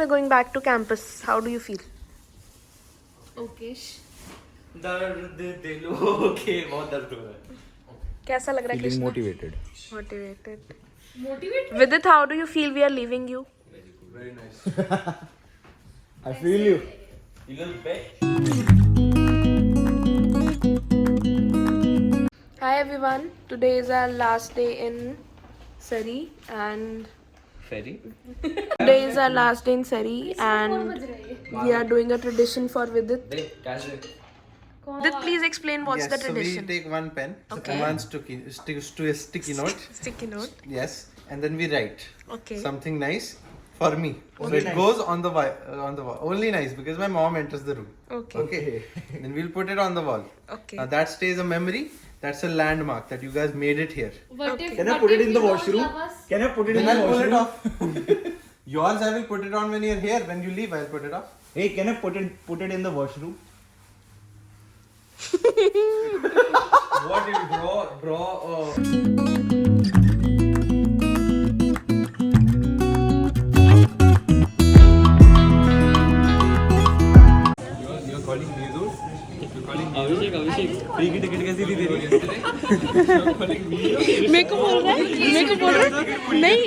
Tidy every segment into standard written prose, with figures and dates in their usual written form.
we're going back to campus. How do you feel? Okay. दर्द दिलों के बहुत दर्द हो रहा है. कैसा लग रहा है Krishna? Motivated. Motivated. Motivate. Vidit, how do you feel we are leaving you? Very nice. I feel you. You look back. Hi everyone. Today is our last day in Surrey and Ferry. today is our last day in Surrey and we are doing a tradition for Vidit. Vidit, please explain what's the tradition. So we take one pen, Okay. one sticky note. Sticky note. Yes, and then we write Okay. something nice for me. So it goes on the wall. Only nice because my mom enters the room. Okay. Okay. Then we'll put it on the wall. Okay. Now that stays a memory. That's a landmark that you guys made it here. What if? Can I what put it if in we the don't washroom? love us? Can I put it in Then the I'll pull it washroom? off. Yours, I will put it on when you're here. When you leave, I'll put it off. Hey, can I put it in the washroom? What is bro? You're calling me those? You're calling me Abhishek. Free की ticket कैसी थी तेरी? मेरे को बोल रहा है नहीं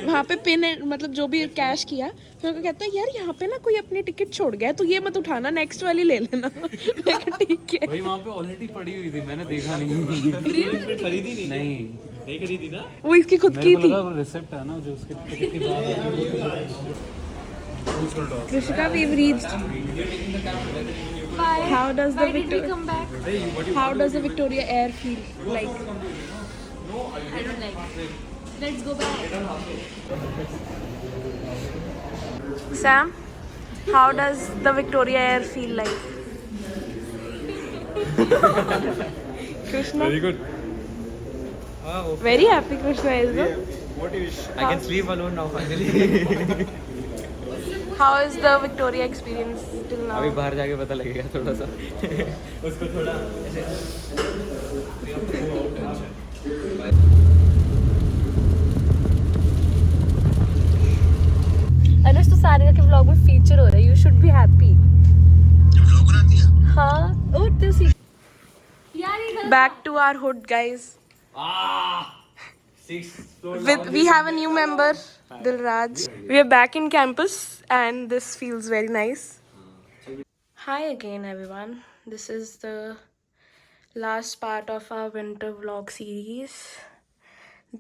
वहाँ पे पिन मतलब जो भी कैश किया फिर मेरे को कहता है यार यहाँ पे ना कोई अपनी टिकट छोड़ गया तो ये मत उठाना नेक्स्ट वाली ले लेना मैं कहा ठीक है भाई वहाँ पे ऑलरेडी पड़ी हुई थी मैंने देखा नहीं. खरीदी नहीं खरीदी ना. वो इसकी खुद की थी रिसिप्ट है ना जो उसके टिकट के बाद. Krishika, we've reached. Why? How does the Why did we come back? How does the Victoria Air feel like? I don't like it. Let's go back. Sam, how does the Victoria Air feel like? Krishna, Very good. very happy Krishna is no? What do you wish? I can sleep alone now finally. How is the Victoria experience till now? अभी बाहर जाके पता लगेगा थोड़ा सा. उसको थोड़ा अनुज तो सारिका के व्लॉग में फीचर हो रहा है. You should be happy. Vlog बना दिया. हाँ. ओ तो सी. यार ये Back to our hood, guys. We have a new member, Dilraj. We are back in campus and this feels very nice. Hi again everyone. This is the last part of our winter vlog series.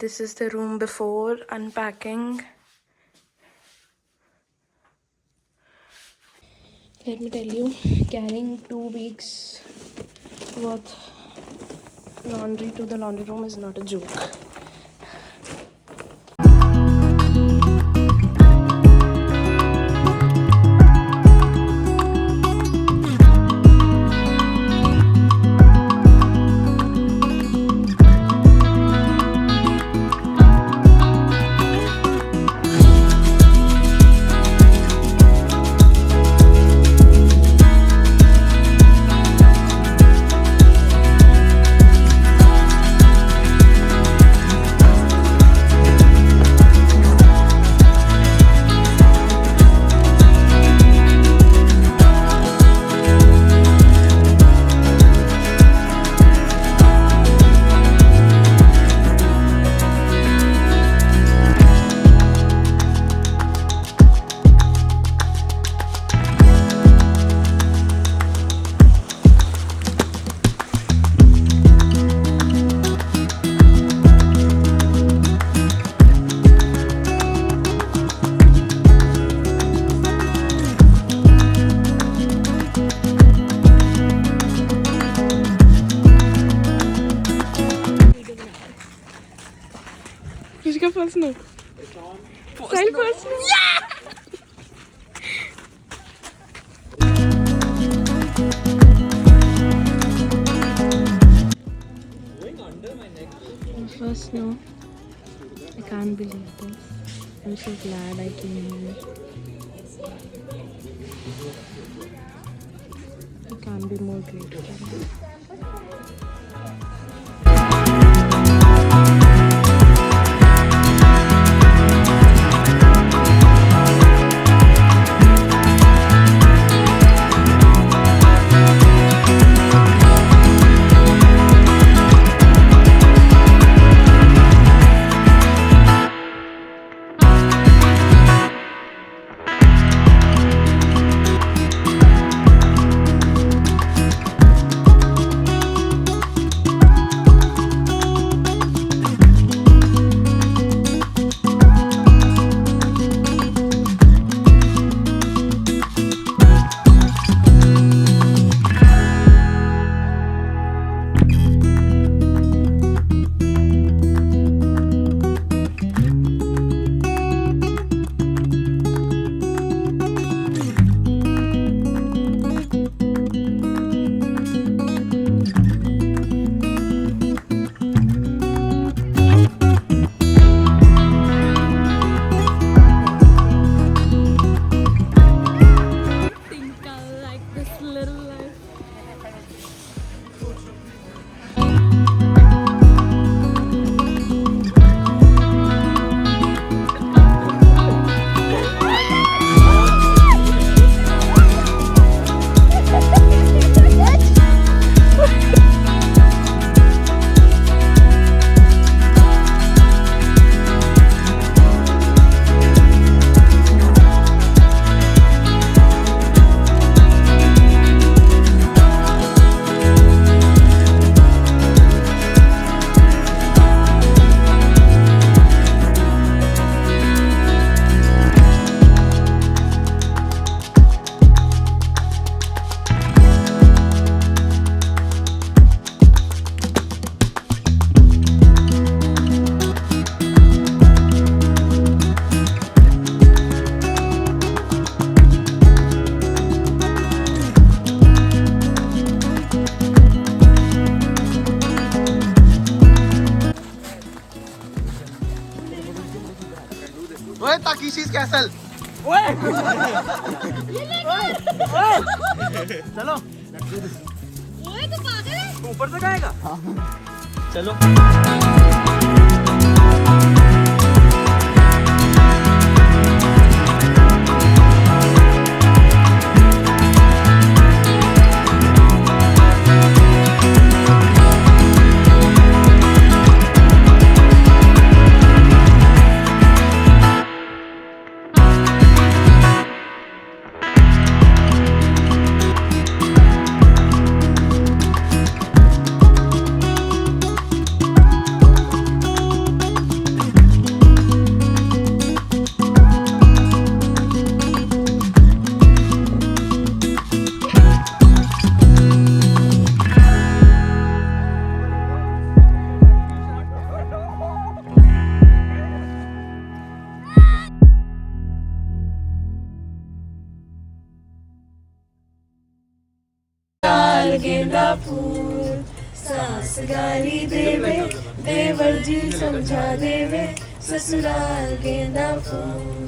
This is the room before unpacking. Let me tell you, carrying 2 weeks worth laundry to the laundry room is not a joke. Krishika first no. Style first no. Yeah! First no. I can't believe this. I'm so glad I came here. I can't be more grateful. Species Castle. चलो ओए तो पागल है ऊपर से आएगा चलो गेंदा फूल सास गाली देवे देवर जी समझा देवे ससुराल गेंदा फूल